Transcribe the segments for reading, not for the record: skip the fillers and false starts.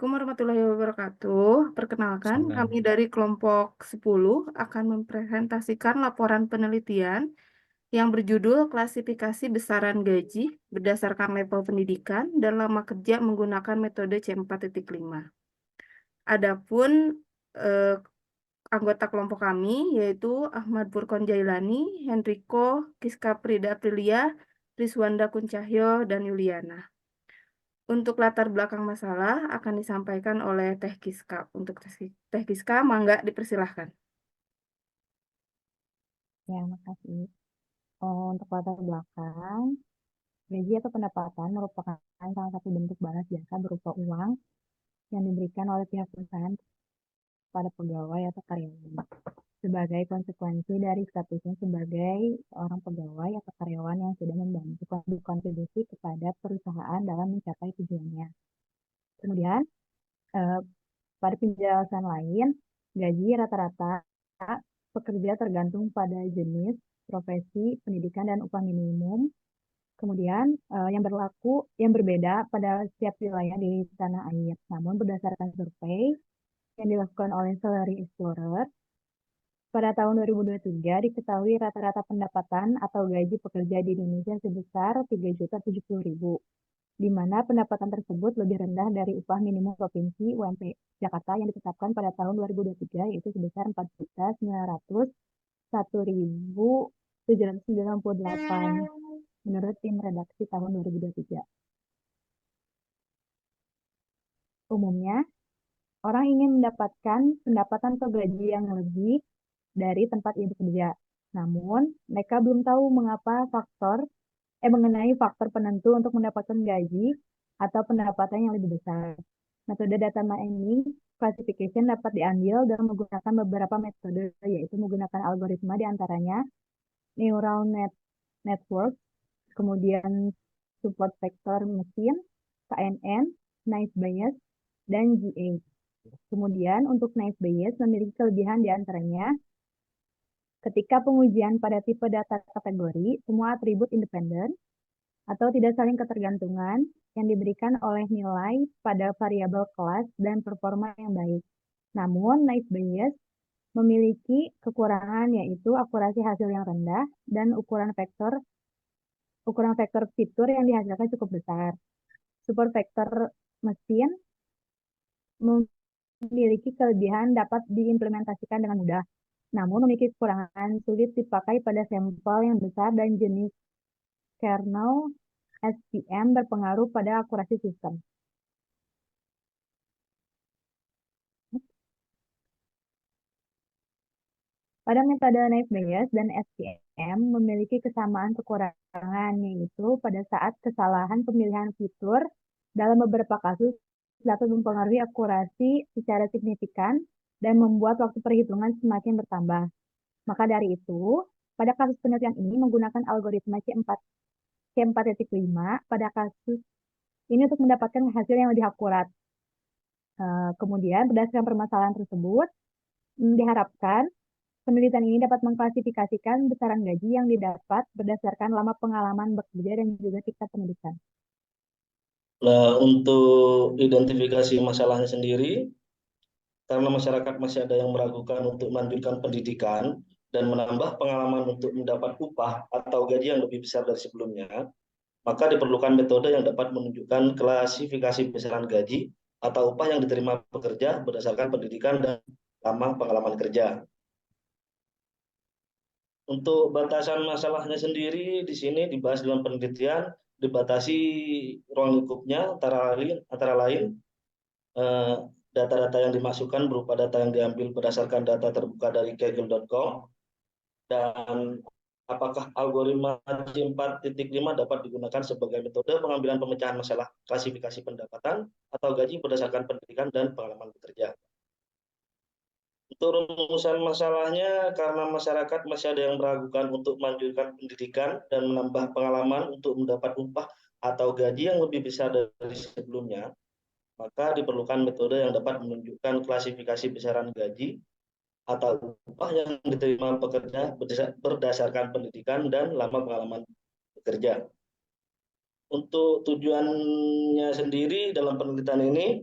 Assalamualaikum warahmatullahi wabarakatuh. Perkenalkan, Salam. kami dari kelompok 10 akan mempresentasikan laporan penelitian yang berjudul Klasifikasi Besaran Gaji berdasarkan level pendidikan dan lama kerja menggunakan metode C4.5. Adapun eh, anggota kelompok kami yaitu Ahmad Furqon Jailani, Henriko, Kiska Prida Aprilia, Rizwanda Kuncahyo, dan Yuliana. Untuk latar belakang masalah akan disampaikan oleh Teh Kiska. Untuk Teh Kiska, mangga dipersilahkan. Ya, makasih. Untuk latar belakang, gaji atau pendapatan merupakan salah satu bentuk balas jasa berupa uang yang diberikan oleh pihak perusahaan pada pegawai atau karyawan sebagai konsekuensi dari statusnya sebagai orang pegawai atau karyawan yang sudah membantu kontribusi kepada perusahaan dalam mencapai tujuannya. Kemudian, eh, pada penjelasan lain, gaji rata-rata pekerja tergantung pada jenis, profesi, pendidikan, dan upah minimum. Kemudian yang berbeda pada setiap wilayah di tanah air. Namun berdasarkan survei yang dilakukan oleh Salary Explorer, pada tahun 2023 diketahui rata-rata pendapatan atau gaji pekerja di Indonesia sebesar 3.070.000, di mana pendapatan tersebut lebih rendah dari upah minimum provinsi UMP Jakarta yang ditetapkan pada tahun 2023 yaitu sebesar 4.901.798 menurut tim redaksi tahun 2023. Umumnya, orang ingin mendapatkan pendapatan atau gaji yang lebih dari tempat ia bekerja. Namun, mereka belum tahu mengenai faktor penentu untuk mendapatkan gaji atau pendapatan yang lebih besar. Metode data mining classification dapat diambil dengan menggunakan beberapa metode, yaitu menggunakan algoritma diantaranya neural network, kemudian support vector mesin, KNN, Naive Bayes, dan GA. Kemudian untuk Naive Bayes memiliki kelebihan diantaranya ketika pengujian pada tipe data kategori, semua atribut independen atau tidak saling ketergantungan yang diberikan oleh nilai pada variabel kelas dan performa yang baik. Namun, Naive Bayes memiliki kekurangan yaitu akurasi hasil yang rendah dan ukuran vektor fitur yang dihasilkan cukup besar. Support vektor mesin memiliki kelebihan dapat diimplementasikan dengan mudah, namun memiliki kekurangan sulit dipakai pada sampel yang besar dan jenis kernel SVM berpengaruh pada akurasi sistem. Pada metode Naive Bayes dan SVM memiliki kesamaan kekurangan, yaitu pada saat kesalahan pemilihan fitur dalam beberapa kasus dapat mempengaruhi akurasi secara signifikan dan membuat waktu perhitungan semakin bertambah. Maka dari itu, pada kasus penelitian ini menggunakan algoritma C4.5 pada kasus ini untuk mendapatkan hasil yang lebih akurat. Kemudian, berdasarkan permasalahan tersebut, diharapkan penelitian ini dapat mengklasifikasikan besaran gaji yang didapat berdasarkan lama pengalaman bekerja dan juga tingkat pendidikan. Nah, untuk identifikasi masalahnya sendiri, karena masyarakat masih ada yang meragukan untuk melanjutkan pendidikan dan menambah pengalaman untuk mendapat upah atau gaji yang lebih besar dari sebelumnya, maka diperlukan metode yang dapat menunjukkan klasifikasi besaran gaji atau upah yang diterima pekerja berdasarkan pendidikan dan lama pengalaman kerja. Untuk batasan masalahnya sendiri di sini dibahas dalam penelitian, dibatasi ruang lingkupnya antara lain data-data yang dimasukkan berupa data yang diambil berdasarkan data terbuka dari kaggle.com, dan apakah algoritma C4.5 dapat digunakan sebagai metode pengambilan pemecahan masalah klasifikasi pendapatan atau gaji berdasarkan pendidikan dan pengalaman bekerja. Untuk rumusan masalahnya, karena masyarakat masih ada yang meragukan untuk melanjutkan pendidikan dan menambah pengalaman untuk mendapat upah atau gaji yang lebih besar dari sebelumnya, maka diperlukan metode yang dapat menunjukkan klasifikasi besaran gaji atau upah yang diterima pekerja berdasarkan pendidikan dan lama pengalaman bekerja. Untuk tujuannya sendiri dalam penelitian ini,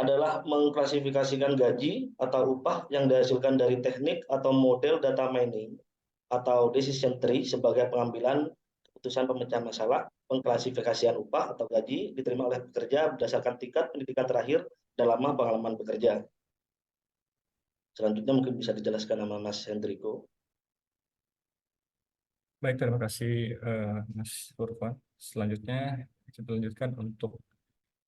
adalah mengklasifikasikan gaji atau upah yang dihasilkan dari teknik atau model data mining atau decision tree sebagai pengambilan keputusan pemecahan masalah. Pengklasifikasian upah atau gaji diterima oleh pekerja berdasarkan tingkat pendidikan terakhir dan lama pengalaman bekerja. Selanjutnya mungkin bisa dijelaskan sama Mas Hendriko. Baik, terima kasih Mas Furqan. Selanjutnya kita lanjutkan untuk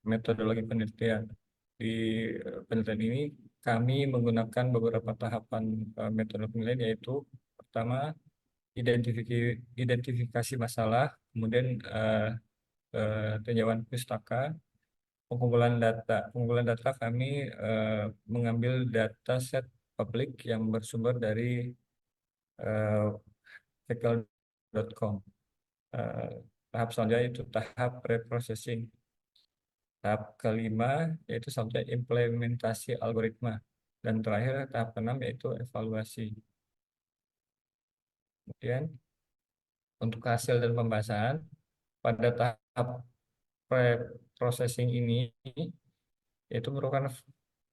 metodologi penelitian. Di penelitian ini kami menggunakan beberapa tahapan metode penelitian, yaitu pertama identifikasi masalah, kemudian tinjauan pustaka, pengumpulan data. Pengumpulan data kami mengambil data set publik yang bersumber dari Factful.com. Tahap selanjutnya itu tahap pre-processing. Tahap kelima yaitu sampai implementasi algoritma. Dan terakhir tahap keenam yaitu evaluasi. Kemudian untuk hasil dan pembahasan pada tahap pre-processing ini yaitu merupakan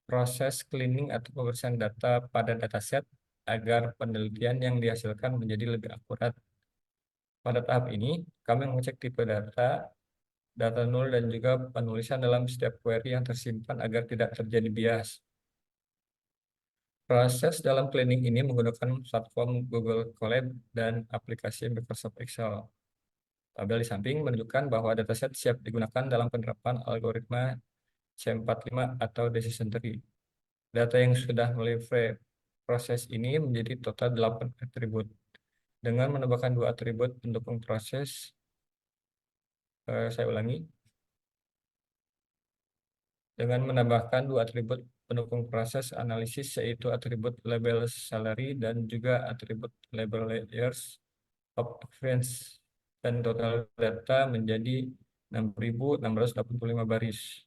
proses cleaning atau pembersihan data pada dataset agar penelitian yang dihasilkan menjadi lebih akurat. Pada tahap ini, kami mengecek tipe data, data nol, dan juga penulisan dalam setiap query yang tersimpan agar tidak terjadi bias. Proses dalam cleaning ini menggunakan platform Google Colab dan aplikasi Microsoft Excel. Tabel di samping menunjukkan bahwa dataset siap digunakan dalam penerapan algoritma C45 atau decision tree. Data yang sudah melalui proses ini menjadi total 8 atribut. Dengan menambahkan 2 atribut pendukung proses, saya ulangi. Dengan menambahkan 2 atribut pendukung proses analisis, yaitu atribut label salary dan juga atribut label layers of expense, dan total data menjadi 6.685 baris.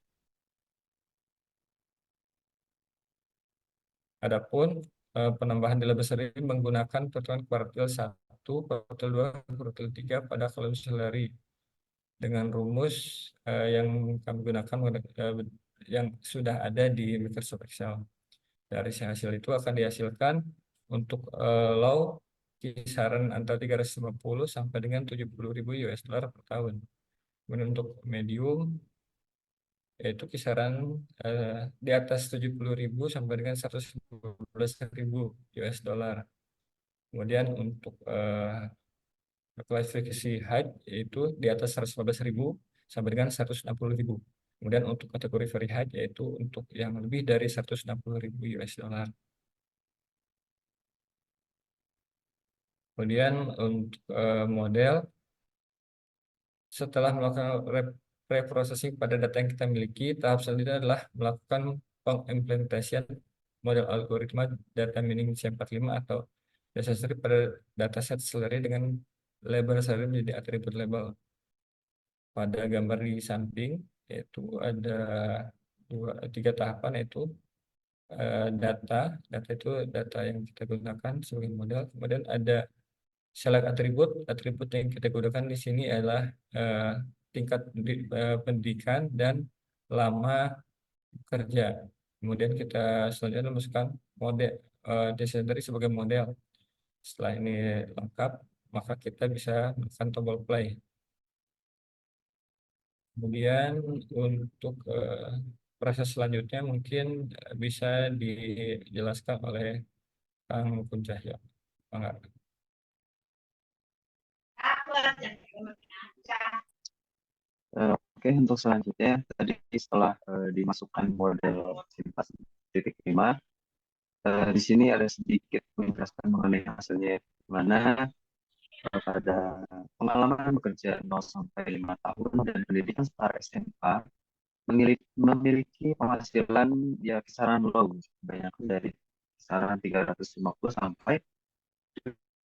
Adapun penambahan di label salary menggunakan perhitungan kuartil 1, kuartil 2, kuartil 3 pada kolom salary dengan rumus yang kami gunakan yang sudah ada di Microsoft Excel. Dari hasil itu akan dihasilkan untuk low kisaran antara 350 sampai dengan 70.000 US dollar per tahun. Kemudian untuk medium yaitu kisaran di atas 70.000 sampai dengan 115.000 US dollar. Kemudian untuk klasifikasi height yaitu di atas 115.000 sampai dengan 160.000. Kemudian untuk kategori very high yaitu untuk yang lebih dari 160.000 US dollar. Kemudian untuk model, setelah melakukan pre-processing pada data yang kita miliki, tahap selanjutnya adalah melakukan pengimplementasian model algoritma data mining C45 atau dasar pada dataset salary dengan label salary menjadi atribut label. Pada gambar di samping yaitu ada 3 tahapan, yaitu data itu data yang kita gunakan sebagai model. Kemudian ada select atribut yang kita gunakan di sini adalah tingkat pendidikan dan lama kerja. Kemudian kita selanjutnya memasukkan model decision tree sebagai model. Setelah ini lengkap, maka kita bisa menekan tombol play. Kemudian untuk proses selanjutnya mungkin bisa dijelaskan oleh Kang Kuncahya. Enggak. Oke, untuk selanjutnya tadi setelah dimasukkan model C45, di sini ada sedikit menjelaskan mengenai hasilnya, di mana pada pengalaman bekerja 0 sampai 5 tahun dan pendidikan setara SMA memiliki penghasilan ya kisaran low, banyak dari kisaran 350 sampai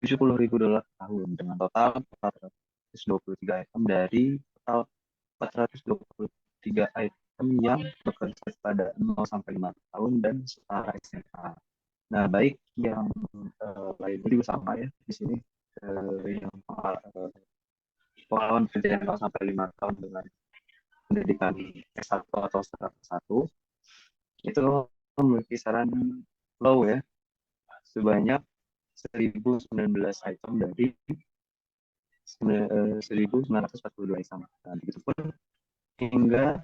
70.000 dolar per tahun dengan total 423 item dari total 423 item yang bekerja pada 0 sampai 5 tahun dan setara SMA. Nah, baik yang lain juga sama ya di sini, yang pengalaman kerja 0 sampai 5 tahun dengan pendidikan S1 atau setara S1 itu memiliki kisaran low ya, sebanyak 1019 item dari 1942 item. Nah, begitupun hingga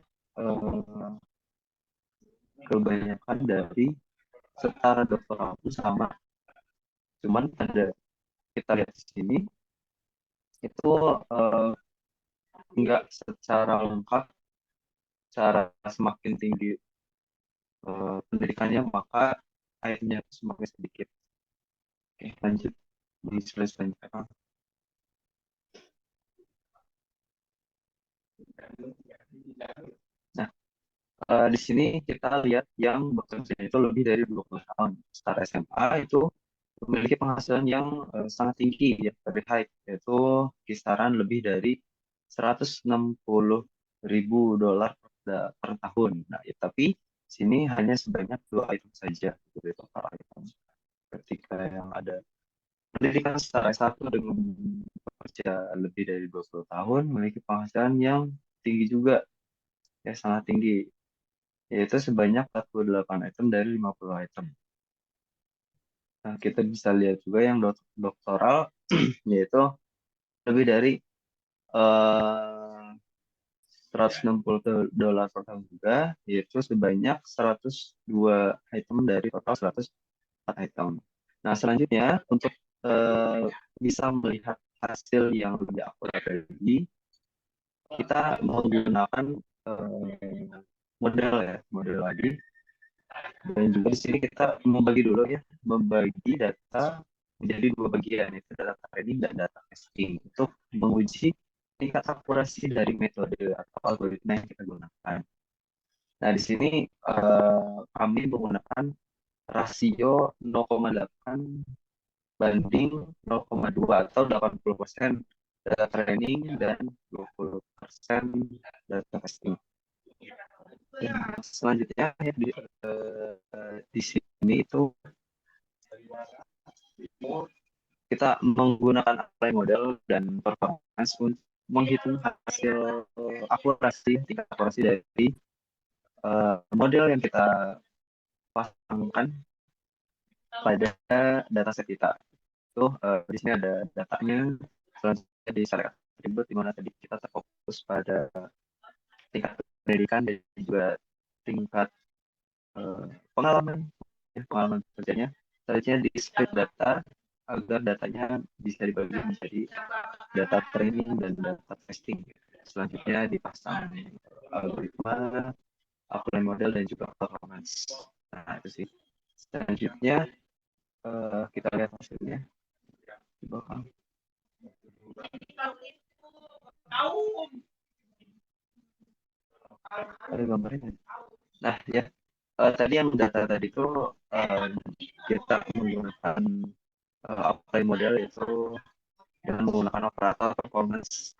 kebanyakan dari setara doktoral itu sama. Cuman pada kita lihat di sini itu enggak secara lengkap, secara semakin tinggi pendidikannya maka akhirnya semakin sedikit. Oke, lanjut di slide selanjutnya. Nah, di sini kita lihat yang bekerja itu lebih dari 20 tahun. Setara SMA itu memiliki penghasilan yang sangat tinggi, ya, very high, yaitu kisaran lebih dari 160.000 dolar per tahun. Nah, ya, tapi sini hanya sebanyak 2 item saja dari total item. Ketika yang ada pendidikan setara S1 dengan bekerja lebih dari 20 tahun, memiliki penghasilan yang tinggi juga, ya sangat tinggi, yaitu sebanyak 48 item dari 50 item. Nah, kita bisa lihat juga yang doktoral, yaitu lebih dari 160 dolar per tahun juga, yaitu sebanyak 102 item dari total 104 item. Nah, selanjutnya untuk bisa melihat hasil yang lebih akurat lagi, kita menggunakan model lagi. Dan juga di sini kita membagi dulu ya, membagi data menjadi 2 bagian, yaitu data training dan data testing, untuk menguji tingkat akurasi dari metode atau algoritma yang kita gunakan. Nah, di sini kami menggunakan rasio 0,8 banding 0,2 atau 80% data training dan 20% data testing. Ya, selanjutnya ya, di sini itu kita menggunakan apply model dan performance untuk menghitung hasil tingkat akurasi dari model yang kita pasangkan pada dataset kita. Itu di sini ada datanya, selanjutnya di select attribute, di mana tadi kita terfokus pada tingkat pendidikan dan juga tingkat pengalaman kerjanya. Selanjutnya di split data agar datanya bisa dibagi menjadi data training dan data testing. Selanjutnya dipasang algoritma, apply model, dan juga performance. Nah, itu sih. Selanjutnya kita lihat hasilnya di belakang. Ada gambarnya. Nah, ya. Tadi yang data tadi itu kita menggunakan apply model itu dengan menggunakan operator performance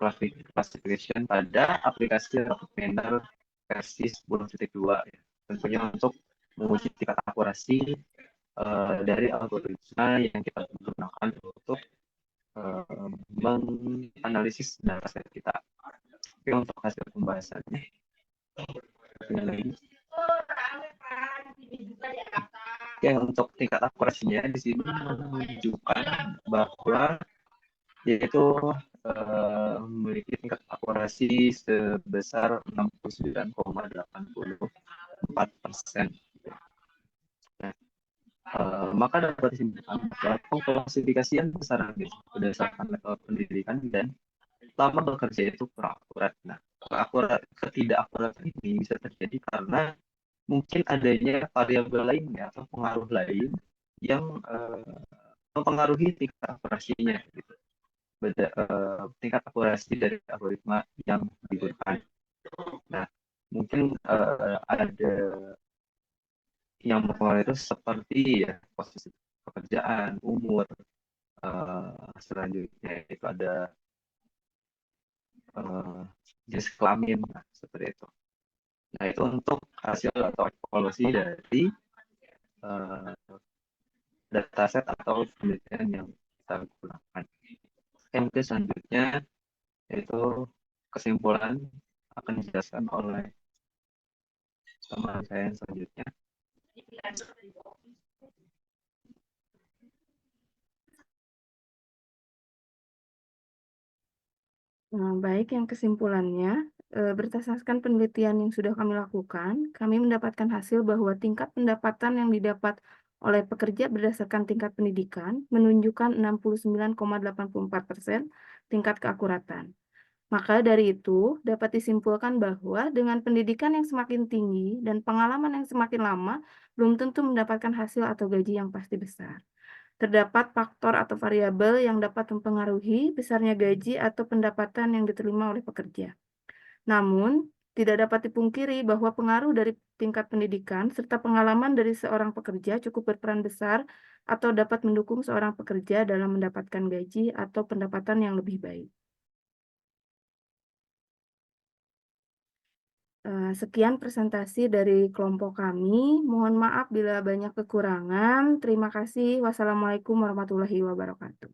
classification pada aplikasi rapid planner versi 10.2 ya. Tentunya untuk menguji tingkat akurasi dari algoritma yang kita gunakan untuk menganalisis dataset kita. Oke, untuk hasil pembahasannya. Oke, untuk tingkat akurasinya di sini menunjukkan bahwa yaitu memiliki tingkat akurasi sebesar 69,84%. Nah, maka dapat disimpulkan bahwa pengklasifikasian besaran berdasarkan level pendidikan dan lama bekerja itu kurang akurat. Nah, ketidakakuratan ini bisa terjadi karena mungkin adanya variabel lainnya atau pengaruh lain yang mempengaruhi tingkat akurasinya. Gitu. Tingkat akurasi dari algoritma yang digunakan. Nah, mungkin ada yang mempengaruhi itu seperti ya posisi pekerjaan, umur, selanjutnya itu ada jenis kelamin, nah, seperti itu. Nah, itu untuk hasil atau evaluasi dari dataset atau penelitian yang kita gunakan. Yang selanjutnya yaitu kesimpulan akan dijelaskan oleh teman saya yang selanjutnya. Nah, baik, yang kesimpulannya, berdasarkan penelitian yang sudah kami lakukan, kami mendapatkan hasil bahwa tingkat pendapatan yang didapat oleh pekerja berdasarkan tingkat pendidikan menunjukkan 69,84% tingkat keakuratan. Maka dari itu, dapat disimpulkan bahwa dengan pendidikan yang semakin tinggi dan pengalaman yang semakin lama, belum tentu mendapatkan hasil atau gaji yang pasti besar. Terdapat faktor atau variabel yang dapat mempengaruhi besarnya gaji atau pendapatan yang diterima oleh pekerja. Namun, tidak dapat dipungkiri bahwa pengaruh dari tingkat pendidikan serta pengalaman dari seorang pekerja cukup berperan besar atau dapat mendukung seorang pekerja dalam mendapatkan gaji atau pendapatan yang lebih baik. Sekian presentasi dari kelompok kami. Mohon maaf bila banyak kekurangan. Terima kasih. Wassalamualaikum warahmatullahi wabarakatuh.